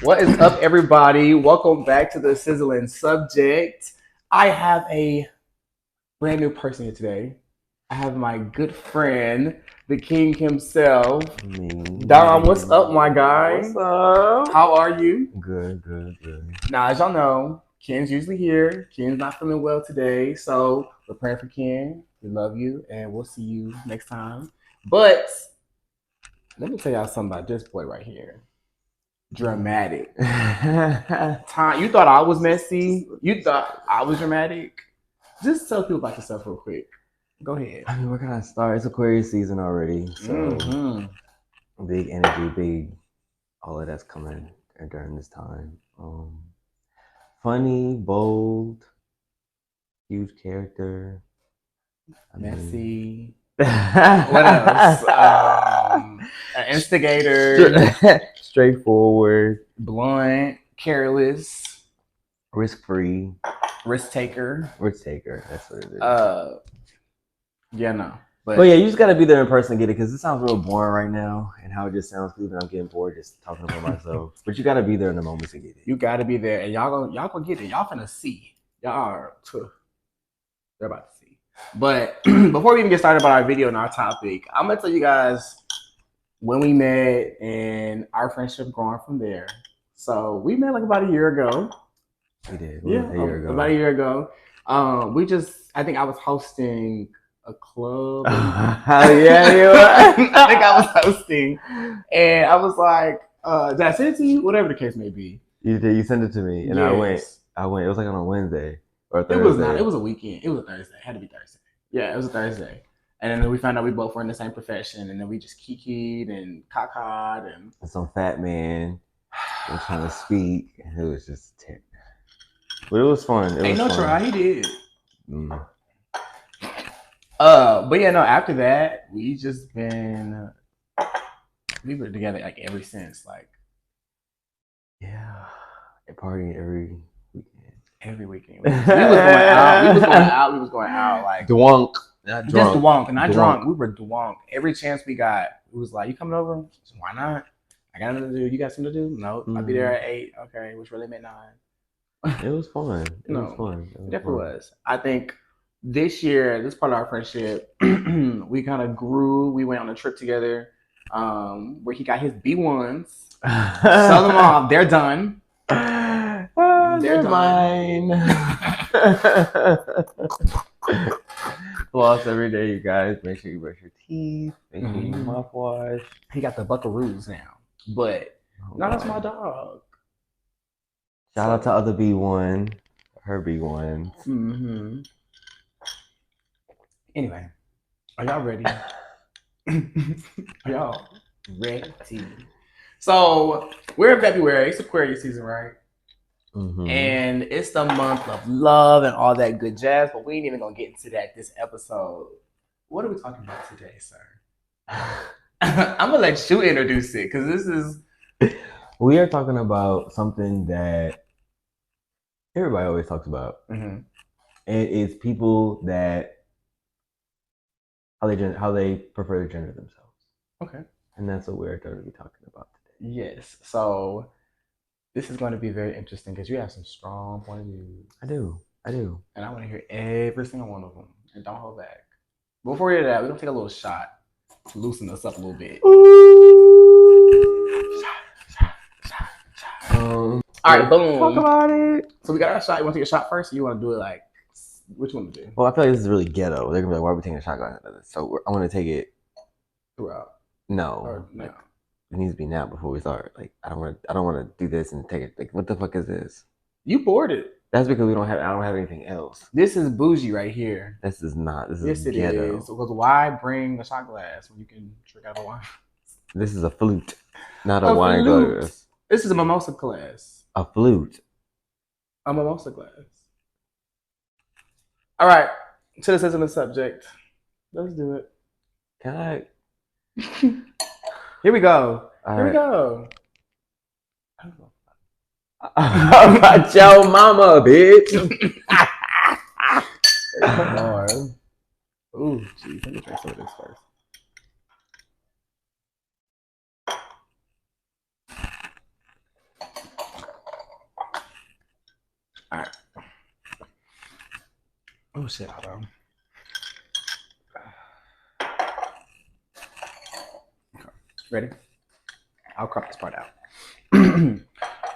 What is up, everybody? Welcome back to the Sizzling subject. I have a brand new person here today. I have my good friend, the king himself, Dom. What's up, my guy? What's up? How are you? Good. Now, as y'all know, Ken's usually here. Ken's not feeling well today, so we're praying for Ken. We love you, and we'll see you next time. But let me tell y'all something about this boy right here. Dramatic. Time. You thought I was messy. You thought I was dramatic. Just tell people about yourself real quick. Go ahead. I mean, we're gonna start. It's Aquarius season already, so big energy, big all of that's coming during this time. Funny, bold, huge character, Messy. What else? An instigator, straightforward, blunt, careless, risk-free, risk taker. That's what it is. Yeah, no. But yeah, you just gotta be there in person to get it, because it sounds real boring right now, and how it just sounds good, and I'm getting bored just talking about myself. But you gotta be there in the moment to get it. You gotta be there, and y'all gonna get it. Y'all finna see. Y'all are. They're about to see. But before we even get started about our video and our topic, I'm gonna tell you guys when we met and our friendship growing from there. So we met like about a year ago. We did. Yeah, about a year ago. I think I was hosting a club. Yeah, you were. I think I was hosting, and I was like, "Did I send it to you? Whatever the case may be." You did. You sent it to me, and yes. I went. It was like on a Wednesday or a Thursday. It was not. It was a weekend. It was a Thursday. It had to be Thursday. Yeah, it was a Thursday. And then we found out we both were in the same profession, and then we just kikied and cockeyed and some fat man was trying to speak, and it was just terrible. But it was fun. Ain't no try. He did. Mm. But yeah, no. After that, we've been together like ever since. Like, yeah, partying every weekend. Every weekend, we was going out. Like dwunk, not drunk. Just dwunk, not drunk. We were dwunk. Every chance we got, it was like, "You coming over?" Why not? I got nothing to do. You got something to do? No, I'll be there at 8. Okay, which really meant 9. It was fun. It was fun. It definitely was. I think this year, this part of our friendship, we kind of grew. We went on a trip together, where he got his B1s. Sell them off. They're done. They're mine. Floss every day, you guys. Make sure you brush your teeth. Make sure you mouthwash. He got the buckaroos now, but no, that's my dog. Shout out to other B1, her B1s. Anyway, are y'all ready? Are y'all ready? So we're in February. It's Aquarius season, right? And it's the month of love and all that good jazz, but we ain't even gonna get into that this episode. What are we talking about today, sir? I'm gonna let you introduce it, because this is. We are talking about something that everybody always talks about. And it's people that how they prefer to gender themselves. Okay. And that's what we're going to be talking about today. Yes. So this is going to be very interesting, because you have some strong point of views. I do. And I want to hear every single one of them. And don't hold back. Before we do that, we're going to take a little shot to loosen us up a little bit. All right, boom. Talk about it. So we got our shot. You want to take a shot first, or you want to do it like, which one to do? Well, I feel like this is really ghetto. They're going to be like, why are we taking a shotgun? So I'm going to take it throughout. No. Like, it needs to be now before we start. Like, I don't want to do this and take it. Like, what the fuck is this? You poured it. That's because I don't have anything else. This is bougie right here. This is not. This is ghetto. Yes, it is. Because why bring a shot glass when you can drink out of a wine? This is a flute, not a wine glass. This is a mimosa glass. A flute. A mimosa glass. All right. So this isn't a subject. Let's do it. Can I? Here we go. We go. About your mama, bitch. Come on. Ooh, geez. Let me try some of this first. All right. Oh shit, hold on. Okay. Ready? I'll crop this part out.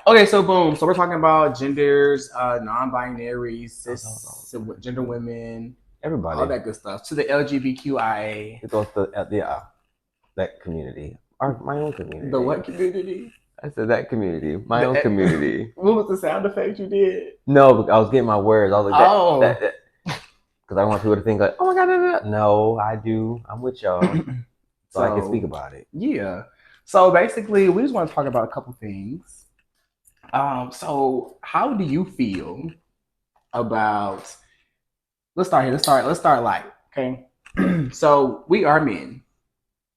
Okay, so boom. So we're talking about genders, non-binary, cis, gender women, everybody, all that good stuff. To the LGBTQIA. It goes to that community, my own community. The what community? I said that community, my own community. What was the sound effect you did? No, I was getting my words. I was like, oh, because I want people to think like, oh my god, no, I do. I'm with y'all, so I can speak about it. Yeah. So basically, we just want to talk about a couple things. So how do you feel about? Let's start here. Let's start light. Okay. So we are men.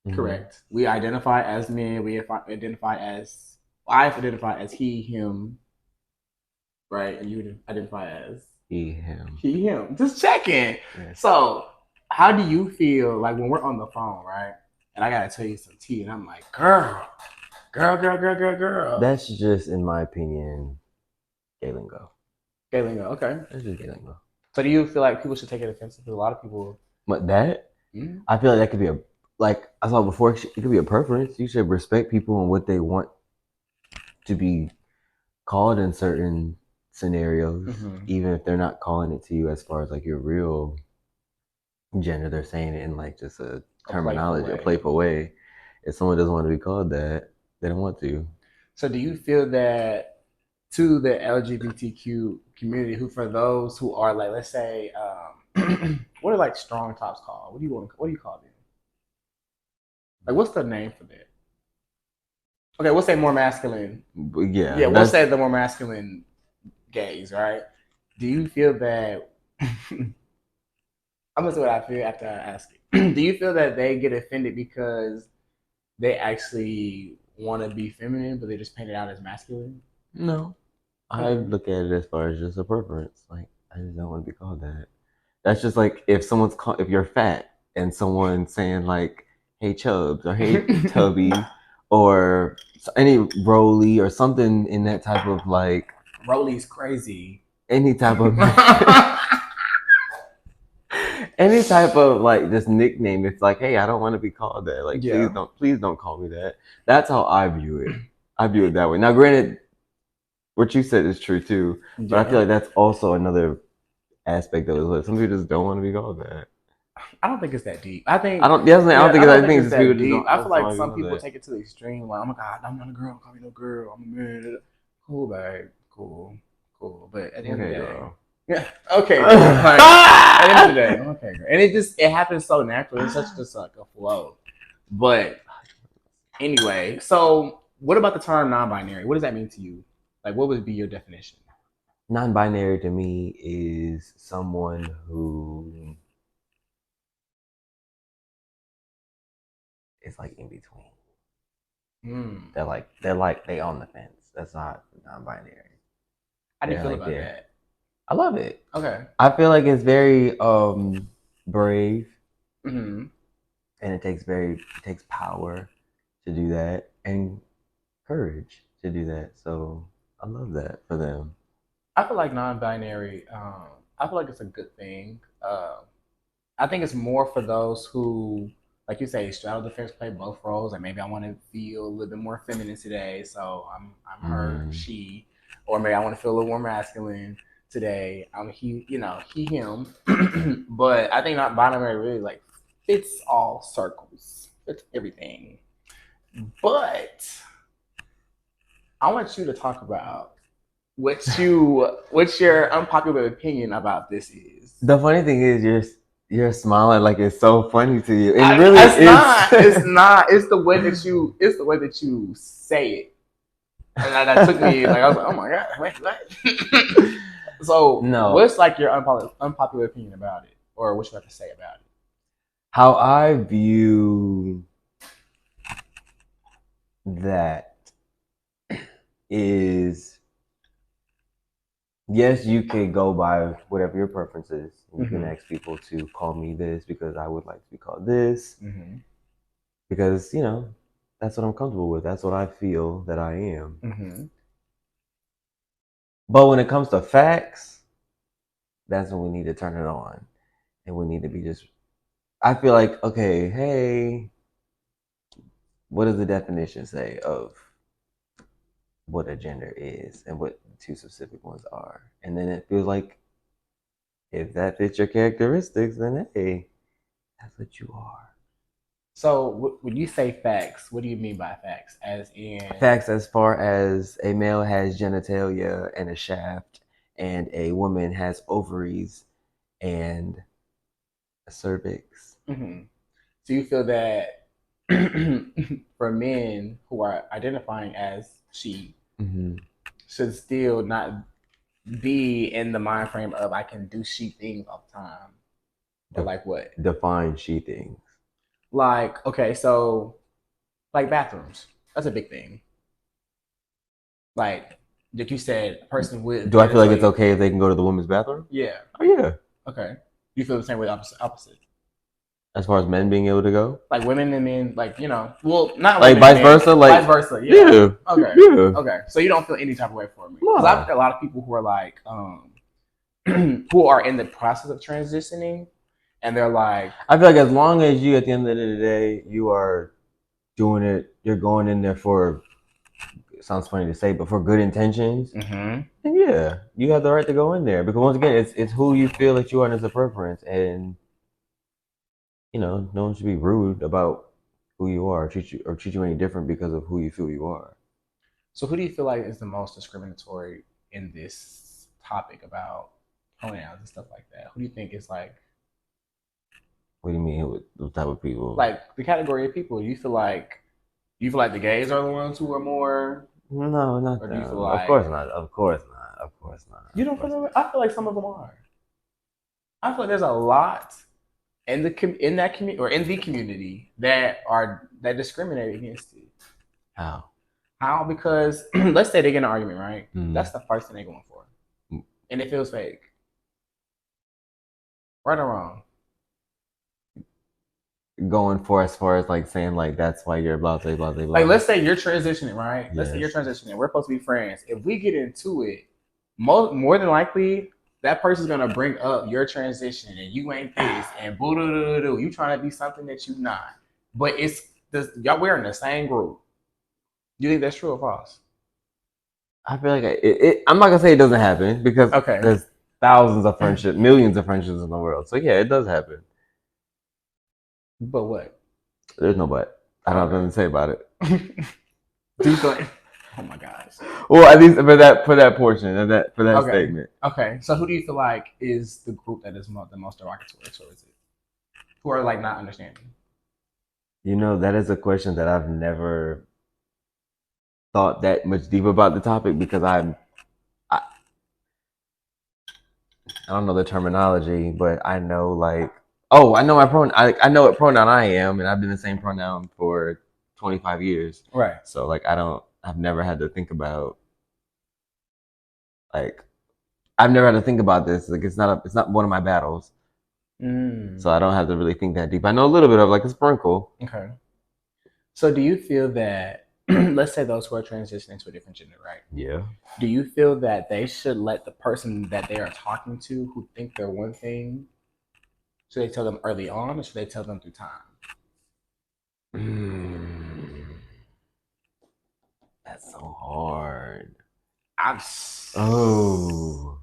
Mm-hmm. Correct. We identify as men. We identify as I identify as he, him. Right, and you identify as he, him. He, him. Just checking. Yes. So, how do you feel like when we're on the phone, right? And I gotta tell you some tea, and I'm like, girl. That's just, in my opinion, gay lingo. Gay lingo, okay. That's just gay lingo. So, do you feel like people should take it offensive? Because a lot of people. But that, I feel like that could be like I saw before. It could be a preference. You should respect people and what they want to be called in certain scenarios, even if they're not calling it to you as far as like your real gender. They're saying it in like just a terminology, a playful way. If someone doesn't want to be called that, they don't want to. So do you feel that to the LGBTQ community, who for those who are like, let's say, what are like strong tops called? What do you call them? Like, what's the name for that? Okay, we'll say more masculine. Yeah, we'll say the more masculine gays, right? Do you feel that? I'm gonna say what I feel after I ask it. Do you feel that they get offended because they actually want to be feminine, but they just paint it out as masculine? No, I look at it as far as just a preference. Like, I just don't want to be called that. That's just like if if you're fat and someone's saying like, "Hey Chubs" or "Hey Tubby" or any Roly or something in that type of like. Roly's crazy. Any type of like just nickname. It's like, hey, I don't want to be called that. Like, please don't call me that. That's how I view it. I view it that way. Now, granted, what you said is true too, but I feel like that's also another aspect of it. Like, some people just don't want to be called that. I don't think it's that deep. I don't think it's that deep. I feel like some people take it to the extreme. Like, oh my god, I'm not a girl. Don't call me no girl. I'm a man. Cool, babe. Cool. But at the end of the day, girl. Yeah, okay. Like, at the end of the day, okay, girl. And it happens so naturally. It's just like a flow. But anyway, so what about the term non-binary? What does that mean to you? Like, what would be your definition? Non-binary to me is someone who is like in between. They on the fence. That's not non-binary. How do you feel about that? I love it. Okay. I feel like it's very brave. And it takes power to do that and courage to do that. So I love that for them. I feel like non-binary, I feel like it's a good thing. I think it's more for those who, like you say, straddle the fence, play both roles. Like maybe I want to feel a little bit more feminine today, so I'm her, she, or maybe I want to feel a little more masculine today. I'm he, him. But I think not binary really like fits all circles, fits everything. But I want you to talk about what's your unpopular opinion about this is. The funny thing is you're smiling like it's so funny to you. It's not. It's the way that you say it. And that took me like I was like, oh my god, wait, what? So what's like your unpopular opinion about it, or what you have to say about it? How I view that is, yes, you can go by whatever your preference is. You can ask people to call me this because I would like to be called this. Because, that's what I'm comfortable with. That's what I feel that I am. But when it comes to facts, that's when we need to turn it on, and we need to be just. I feel like, okay, hey, what does the definition say of what a gender is and what the two specific ones are? And then it feels like if that fits your characteristics, then hey, that's what you are. So when you say facts, what do you mean by facts? As in Facts as far as a male has genitalia and a shaft, and a woman has ovaries and a cervix. mm-hmm. Do you feel that for men who are identifying as she Mm-hmm. should still not be in the mind frame of I can do she things all the time? Or like what? Define she things. Like, okay, so like bathrooms. That's a big thing. Like you said, a person with Do I feel like it's genitalia. okay if they can go to the women's bathroom? Yeah. Oh yeah. Okay. You feel the same way opposite. As far as men being able to go, Like women and men, like, well, not like women vice and men, versa, like vice versa. Yeah. yeah, Okay. yeah. Okay. So you don't feel any type of way for me because Nah. I've got a lot of people who are like, who are in the process of transitioning, and they're like, I feel like as long as you, at the end of the day, you are doing it, you're going in there for. It sounds funny to say, but for good intentions, mm-hmm. then yeah, you have the right to go in there because once again, it's who you feel that you are and it's a preference, and no one should be rude about who you are, treat you any different because of who you feel you are. So who do you feel like is the most discriminatory in this topic about pronouns and stuff like that? Who do you think is like? What do you mean? What type of people? Like the category of people? You feel like the gays are the ones who are more? No, not Or do you feel them. Of like course not. Of course not. Of course not. you don't feel that way? I feel like some of them are. I feel like there's a lot in that community or in the community that discriminate against it. How? How? Because let's say they get in an argument, right? Mm. That's the first thing they're going for, and it feels fake. Right or wrong? Going for as far as like saying like that's why you're blah blah blah blah. Like let's say you're transitioning, right? Yes. Let's say you're transitioning. We're supposed to be friends. If we get into it, more than likely that person's gonna bring up your transition and you ain't this and boo doo doo doo. You trying to be something that you not. But it's this, y'all we're in the same group. Do you think that's true or false? I feel like I'm not gonna say it doesn't happen because Okay. there's thousands of friendships, millions of friendships in the world. So yeah, it does happen. But what? There's no but. I don't have nothing to say about it. Do you feel like, oh my gosh. Well, at least for that portion of that Okay. statement. Okay. So who do you feel like is the group that is the most derogatory towards it? Who are like not understanding? That is a question that I've never thought that much deep about the topic because I don't know the terminology, but I know like I know my pronoun. I know what pronoun I am, and I've been the same pronoun for 25 years. Right. So like I've never had to think about like I've never had to think about this. Like it's not one of my battles. So I don't have to really think that deep. I know a little bit of like a sprinkle. Okay. So do you feel that let's say those who are transitioning to a different gender, right? Yeah. Do you feel that they should let the person that they are talking to who think they're one thing, should they tell them early on or should they tell them through time? That's so hard. Oh.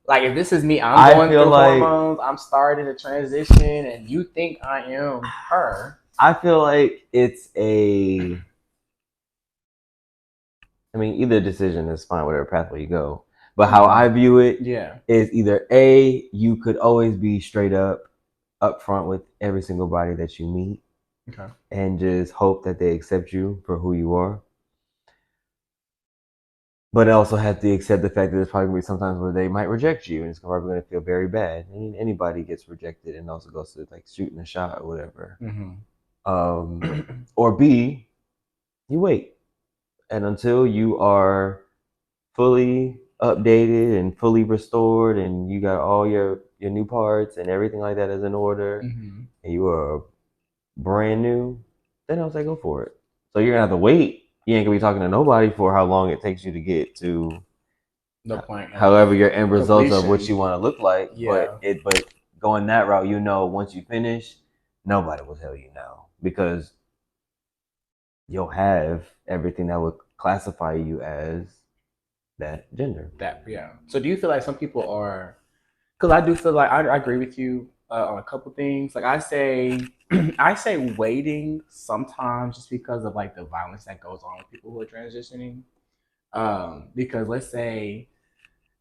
Like if this is me, I'm going through hormones, I'm starting to transition, and you think I am her. I feel like it's either decision is fine, whatever pathway you go. But how I view it is either A, you could always be straight up front with every single body that you meet. Okay. And just hope that they accept you for who you are. But also have to accept the fact that there's probably going to be sometimes where they might reject you, and it's probably going to feel very bad. I mean, anybody gets rejected and also goes to like shooting a shot or whatever. Mm-hmm. Or B, you wait, and until you are fully updated and fully restored, and you got all your new parts and everything like that is in order, and you are brand new, then I'll say go for it. So you're gonna have to wait. You ain't gonna be talking to nobody for how long it takes you to get to No point. However, your end results of what completion. you want to look like, Yeah. but going that route, once you finish, nobody will tell you no because you'll have everything that would classify you as that gender. That yeah. So do you feel like some people are? Because I do feel like I agree with you on a couple things. Like I say, I say waiting sometimes just because of like the violence that goes on with people who are transitioning. Because let's say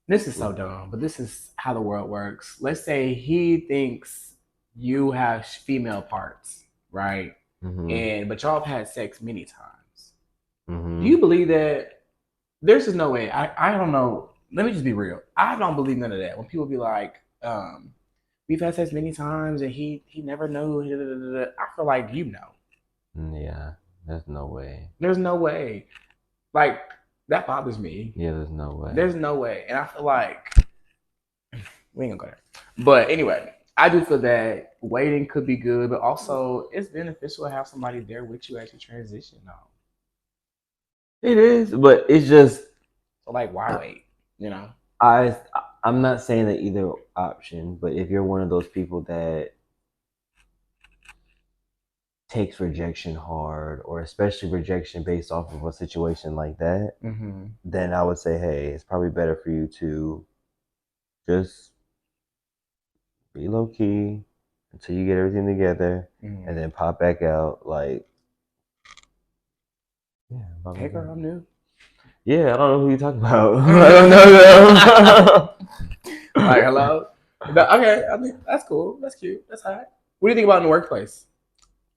this is so dumb, but this is how the world works. Let's say he thinks you have female parts, right? Mm-hmm. But y'all have had sex many times. Mm-hmm. Do you believe that? There's just no way. I don't know. Let me just be real. I don't believe none of that. When people be like, we've had sex many times and he never knew. I feel like you know. Yeah, there's no way. There's no way. Like that bothers me. Yeah, there's no way. There's no way. And I feel like we ain't gonna go there. But anyway, I do feel that waiting could be good, but also it's beneficial to have somebody there with you as you transition now. It is, but it's just So like why wait? You know? I I'm not saying that either option, but if you're one of those people that takes rejection hard, or especially rejection based off of a situation like that, then I would say, hey, it's probably better for you to just be low key until you get everything together, and then pop back out. Like, yeah, hey girl, I'm new. Yeah, I don't know who you're talking about. I don't know them. Like, hello? Okay, I mean, that's cool. That's cute. That's hot. What do you think about in the workplace?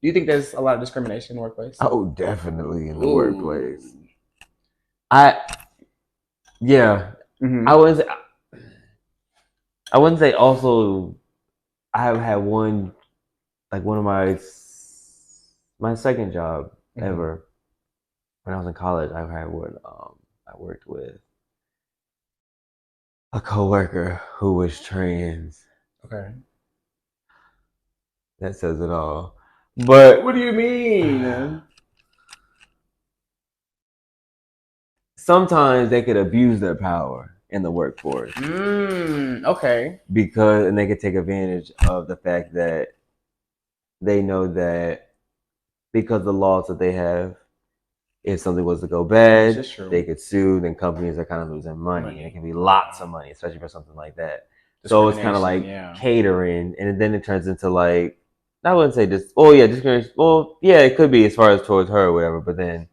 Do you think there's a lot of discrimination in the workplace? Oh, definitely in the workplace. Yeah. Mm-hmm. I wouldn't say also I have had one of my second job ever. When I was in college, I worked with a coworker who was trans. Okay. That says it all. But what do you mean? Sometimes they could abuse their power in the workforce. Okay. And they could take advantage of the fact that they know that because the laws that they have, if something was to go bad, they could sue. Then companies are kind of losing money. And it can be lots of money, especially for something like that. So it's kind of like catering, and then it turns into like, I wouldn't say just, discrimination. Well, yeah, it could be as far as towards her or whatever, but then,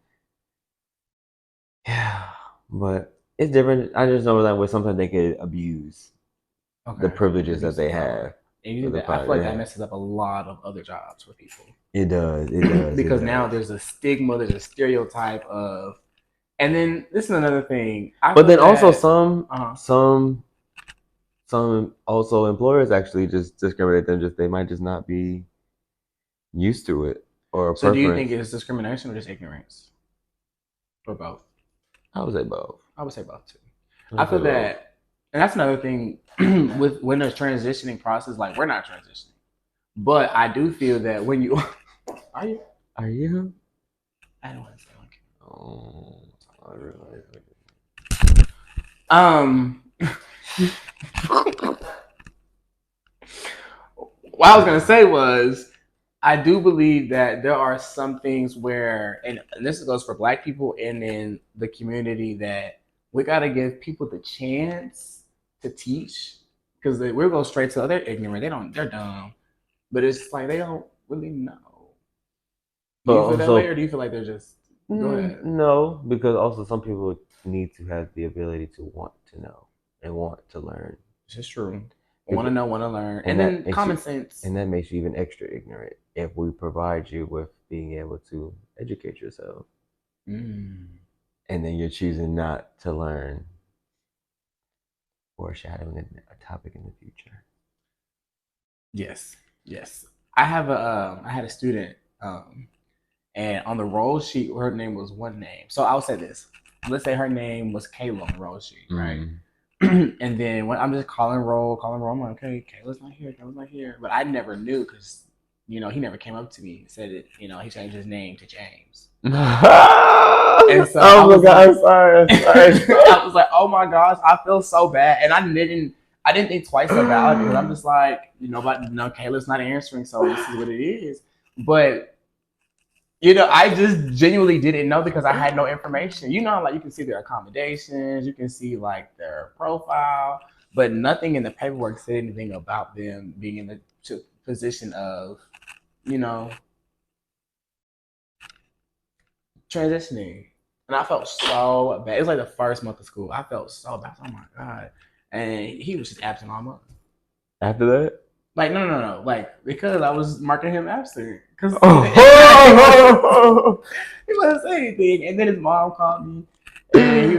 yeah, but it's different. I just know that where sometimes they could abuse the privileges that they have. And I feel like that messes up a lot of other jobs for people. It does. It does. Because now there's a stigma, there's a stereotype of, and then this is another thing. But then also some also employers actually just discriminate them. They might just not be used to it or. So do you think it's discrimination or just ignorance, or both? I would say both. I would say both too. I feel that, and that's another thing with when there's transitioning process. Like we're not transitioning, but I do feel that when you are you. I don't want to say okay. Oh, I realize. What I was gonna say was, I do believe that there are some things where, and this goes for Black people and in the community, that we gotta give people the chance to teach, because we're going straight to they're ignorant, they're dumb, but it's like they don't really know. Do you feel that way, or do you feel like they're just go ahead? No, because also some people need to have the ability to want to know and want to learn. This is true. Want to know, want to learn, and then common sense. And that makes you even extra ignorant if we provide you with being able to educate yourself. And then you're choosing not to learn, foreshadowing a topic in the future. Yes. I had a student, and on the roll sheet, her name was one name. So I'll say this. Let's say her name was Kayla on the roll sheet, right? And then when I'm just calling roll, I'm like, okay, Kayla's not here. But I never knew because, he never came up to me and said it. He changed his name to James. And so oh my god, I'm sorry. I was like, oh my gosh, I feel so bad, and I didn't think twice about it because I'm just like, but Kayla's not answering, so this is what it is. But I just genuinely didn't know because I had no information. Like you can see their accommodations, you can see like their profile, but nothing in the paperwork said anything about them being in the position of, transitioning. And I felt so bad. It was like the first month of school. I felt so bad. Oh my god! And he was just absent all month. After that, like no. Like because I was marking him absent because he wasn't saying anything. And then his mom called me, and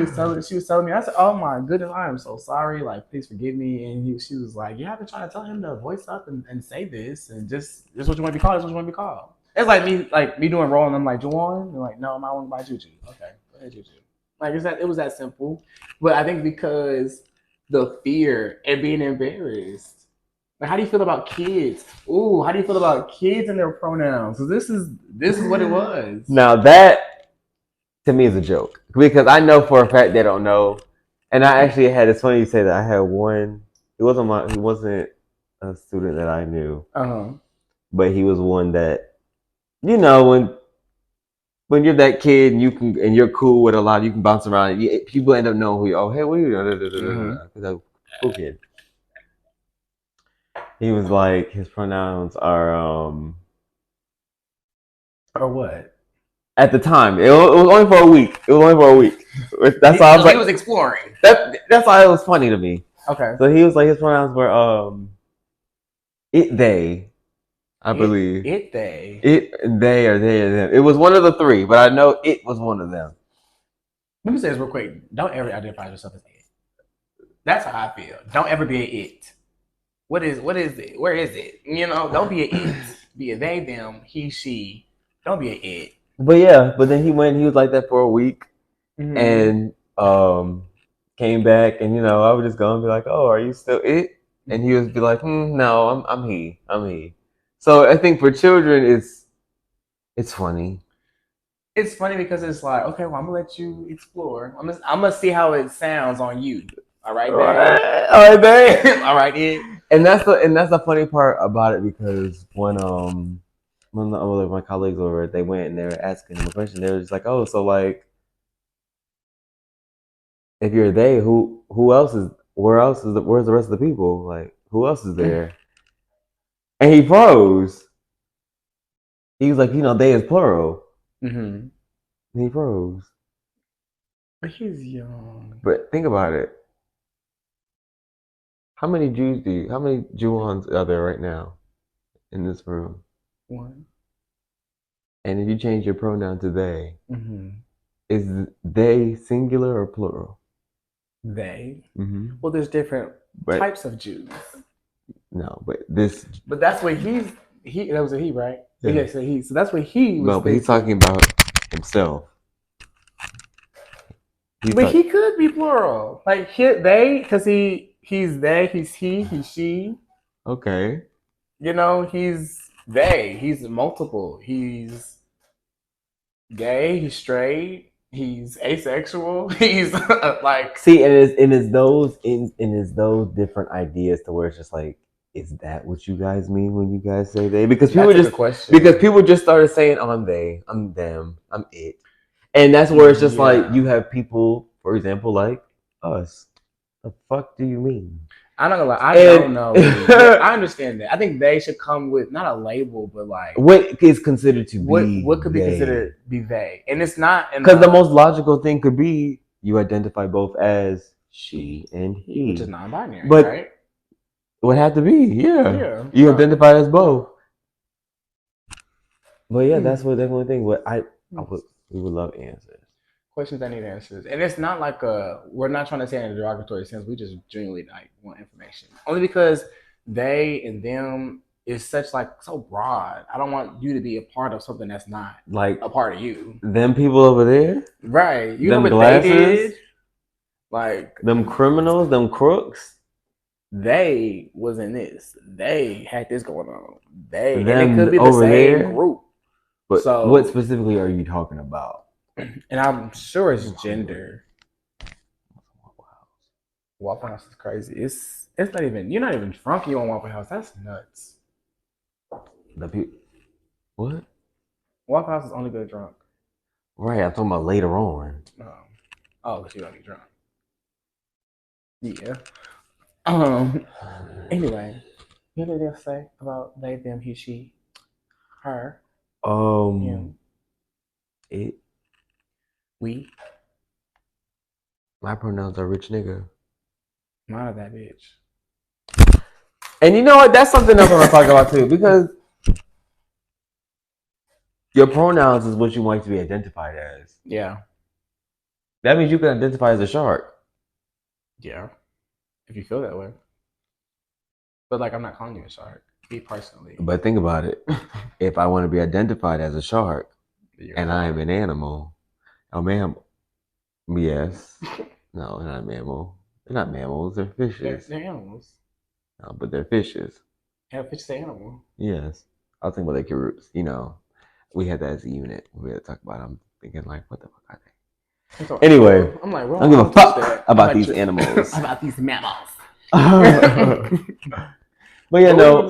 she was telling me. I said, "Oh my goodness, I am so sorry. Like, please forgive me." And she was like, "You have to try to tell him to voice up and say this, and just this is what you want to be called. This is what you want to be called." It's like me doing role, and I'm like, Juwan? And like, no, I want to buy Juju. Okay, go ahead, Juju. Like, it was that simple. But I think because the fear and being embarrassed. Like, how do you feel about kids? Ooh, how do you feel about kids and their pronouns? So this is what it was. Now that to me is a joke because I know for a fact they don't know. And I actually had. It's funny you say that. I had one. He wasn't a student that I knew. But he was one that. When you're that kid and you're cool with a lot, you can bounce around. People end up knowing who you are. Oh, hey, what are you doing? Because cool kid. He was like, his pronouns are or what? At the time, it was only for a week. That's why I was like, he was exploring. That's why it was funny to me. Okay. So he was like, his pronouns were it, they. I believe. It, they. It, they, or they, or them. It was one of the three, but I know it was one of them. Let me say this real quick. Don't ever identify yourself as it. That's how I feel. Don't ever be an it. What is it? Where is it? Don't be an it. Be a they, them, he, she. Don't be an it. But yeah, but then he was like that for a week. And came back, and I would just go and be like, "Oh, are you still it?" And he would be like, "No, I'm he. So I think for children, it's funny. It's funny because it's like, okay, well, I'm gonna let you explore. I'm gonna see how it sounds on you. All right, babe. All right, babe. All right, it. And that's the funny part about it because when my colleagues over, they went and they were asking him a question. They were just like, "Oh, so like, if you're they, who else is? Where's the rest of the people? Like, who else is there?" And he froze. He was like, they is plural. And he froze. But he's young. But think about it. How many Juwons are there right now in this room? One. And if you change your pronoun to they, is they singular or plural? They. Well, there's different types of Jews. No, but this. But that's what he. That was a he, right? Yeah. So that's what he was. No, but he's talking about himself. But he could be plural, like they, because he's they, he's he, he's she. Okay. He's they. He's multiple. He's gay. He's straight. He's asexual. He's like. See, and it's those different ideas to where it's just like, is that what you guys mean when you guys say they? Because people just started saying, "Oh, I'm they, I'm them, I'm it," and that's where it's just like you have people, for example, like us. The fuck do you mean? I'm not gonna lie, I don't know. I understand that. I think they should come with not a label, but like what is considered to be what could be considered be they, and it's not because the most logical thing could be you identify both as she and he, which is non-binary, but right? It would have to be, yeah. You identify as both. But yeah, that's what definitely thing. But we would love answers. Questions that need answers, and it's not like we're not trying to say in a derogatory sense. We just genuinely want information, only because they and them is such like so broad. I don't want you to be a part of something that's not like a part of you. Them people over there, right? You them know what glasses, they did, like them criminals, them crooks. they was in this. They had this going on. And it could Them be the over same there. group. But so, what specifically are you talking about? And I'm sure it's gender. Waffle House is crazy. It's not even. You're not even drunk. You on Waffle House. That's nuts. What? Waffle House is only good drunk. Right, I'm talking about later on. Oh, because you don't get drunk. Yeah. Anyway, what did they say about they, them, he, she, her, him, it. we? My pronouns are rich nigga. Mine are that bitch. And you know what? That's something else I want to talk about too, because your pronouns is what you want to be identified as. Yeah. That means you can identify as a shark. Yeah. If you feel that way. But like, I'm not calling you a shark. Me personally. But think about it. If I want to be identified as a shark, and I am an animal, a mammal. Yes. No, not a mammal. They're not mammals. They're fishes. They're animals. No, but they're fishes. Yeah, fish is an animal. Yes. I was thinking about their roots. You know, we had that as a unit. We had to talk about it. I'm thinking like, what the fuck are they? So, anyway, I'm like, well, I don't give a fuck about these animals. About these mammals. But yeah, no,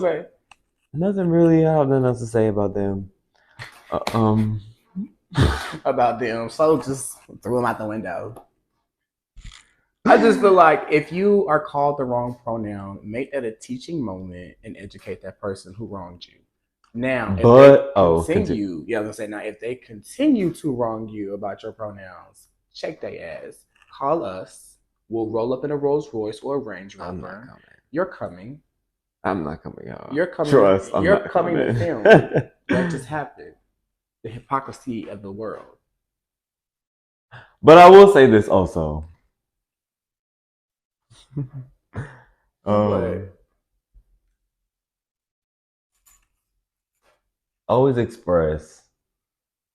nothing really. I have nothing else to say about them. About them. So just threw them out the window. I just feel like if you are called the wrong pronoun, make that a teaching moment and educate that person who wronged you. Now, if they continue to wrong you about your pronouns, check their ass. Call us. We'll roll up in a Rolls Royce or a Range Rover. You're coming. I'm not coming, y'all. You're coming. Trust. You're coming to film. That just happened. The hypocrisy of the world. But I will say this also. Always express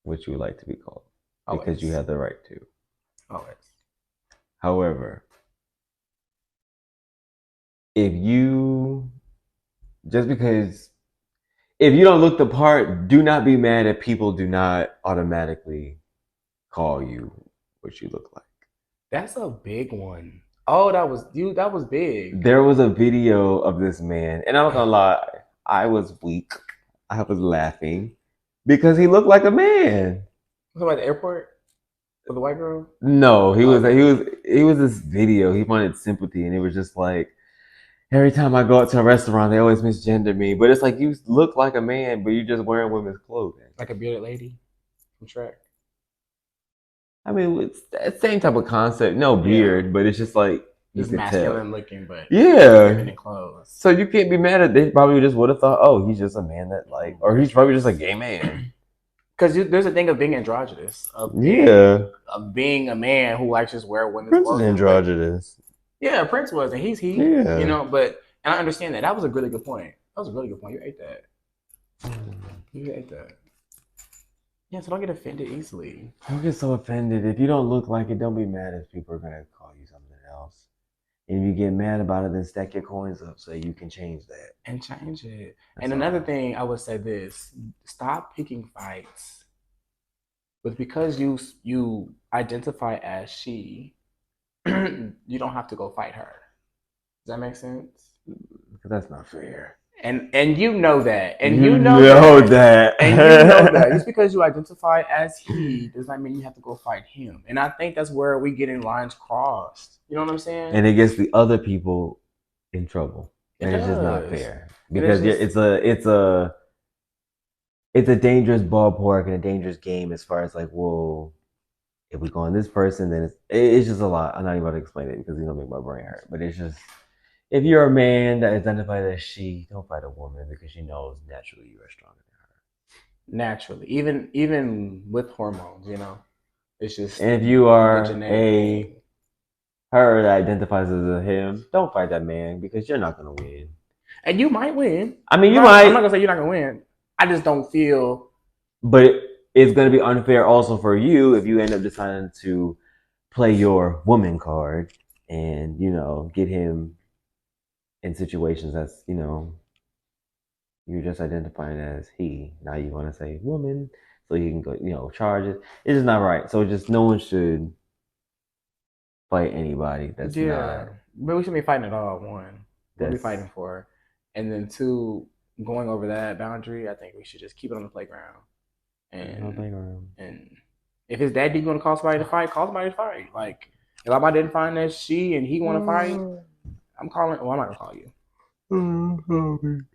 what you would like to be called. Because you have the right to. Always. However, if you don't look the part, do not be mad if people do not automatically call you what you look like. That's a big one. Oh, that was big. There was a video of this man, and I'm not gonna lie, I was weak. I was laughing because he looked like a man. Was it at the airport with the white girl? No, he was this video. He wanted sympathy, and it was just like, every time I go out to a restaurant, they always misgender me. But it's like, you look like a man, but you're just wearing women's clothing. Like a bearded lady from Shrek. I mean, it's that same type of concept. No beard, but it's just like, it's masculine looking, but in clothes. So you can't be mad at. They probably just would have thought, oh, he's just a man that or he's probably just a gay man. Because there's a thing of being androgynous. Of being a man who likes just wear women's clothes. Prince is androgynous. Yeah, Prince was, and he's you know. But and I understand that. That was a really good point. You ate that. You ate that. Yeah, so don't get offended easily. Don't get so offended. If you don't look like it, don't be mad if people are gonna call you something else. And if you get mad about it, then stack your coins up so you can change that. And change it. And another thing, I would say this: stop picking fights. But because you identify as she, you don't have to go fight her. Does that make sense? Because that's not fair. And you know that. And you know that. And you know that. Just because you identify as he does not mean you have to go fight him. And I think that's where we get in lines crossed. You know what I'm saying? And it gets the other people in trouble. And it's just not fair. Because it's a dangerous ballpark and a dangerous game as far as like, well, if we go on this person, then it's just a lot. I'm not even about to explain it because it's gonna make my brain hurt. But it's just, if you're a man that identifies as she, don't fight a woman because she knows naturally you are stronger than her. Naturally, even with hormones, you know, it's just. And if you are her that identifies as a him, don't fight that man because you're not gonna win. And you might win. I mean, you might. I'm not gonna say you're not gonna win. I just don't feel. But it's gonna be unfair also for you if you end up deciding to play your woman card and get him in situations that's, you're just identifying as he. Now you want to say woman, so you can go, charge it. It's just not right. So just no one should fight anybody that's Yeah, not. but we shouldn't be fighting at all. One, what are we That's fighting for? And then two, going over that boundary, I think we should just keep it on the playground. And if his daddy going to call somebody to fight, call somebody to fight. Like if I'm identifying as she and he want to fight, I'm calling. Well, I'm not gonna call you.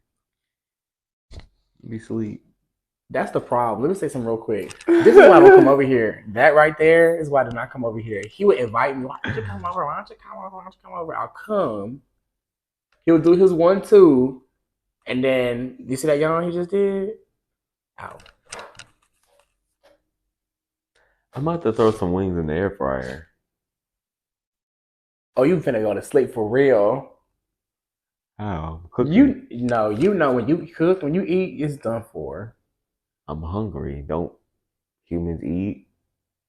Be sweet. That's the problem. Let me say something real quick. This is why I don't come over here. That right there is why I do not come over here. He would invite me. Why don't you come over? Why don't you come over? Why don't you come over? I'll come. He'll do his 1-2, and then you see that yawn he just did? Ow. I'm about to throw some wings in the air fryer. Oh, you finna go to sleep for real. How? You know when you cook, when you eat, it's done for. I'm hungry. Don't humans eat?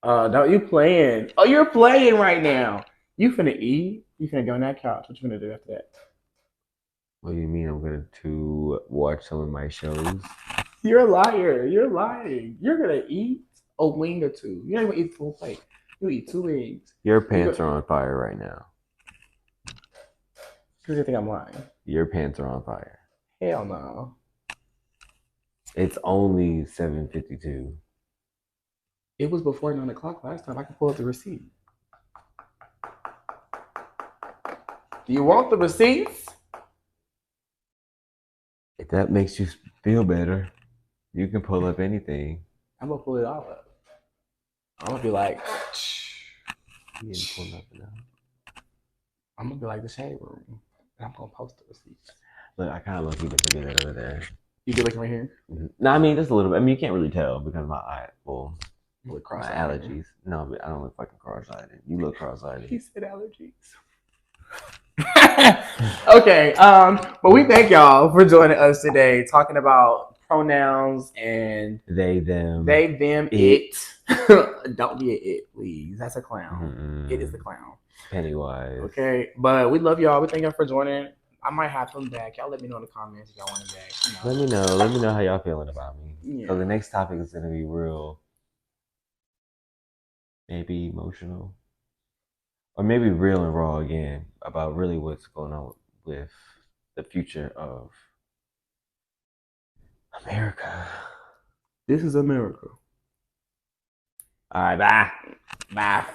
Don't you playing? Oh, you're playing right now. You finna eat. You finna go on that couch. What you finna do after that? What do you mean I'm going to watch some of my shows? You're a liar. You're lying. You're gonna eat a wing or two. You don't even eat the full plate. You eat 2 wings. Your pants are on fire right now. Because you think I'm lying. Your pants are on fire. Hell no. It's only 7:52. It was before 9 o'clock last time. I can pull up the receipt. Do you want the receipts? If that makes you feel better, you can pull up anything. I'm gonna pull it all up. I'm gonna be like, You didn't pull nothing up. I'm gonna be like the shade room. And I'm gonna post the receipts. Look, I kind of look even to do that over there. You good looking right here? Mm-hmm. No, I mean just a little bit. I mean you can't really tell because of my eye. Well, my allergies. No, but I don't look fucking cross-eyed. You look cross-eyed. He said allergies. Okay, but we thank y'all for joining us today, talking about pronouns and they, them, it. Don't be an it, please. That's a clown. Mm-mm. It is the clown. Pennywise. Okay, but we love y'all. We thank y'all for joining. I might have them back. Y'all let me know in the comments if y'all want them back. Let me know. Let me know how y'all feeling about me. Yeah. So the next topic is gonna be real, maybe emotional, or maybe real and raw again about really what's going on with the future of America. This is America. All right, bye. Bye.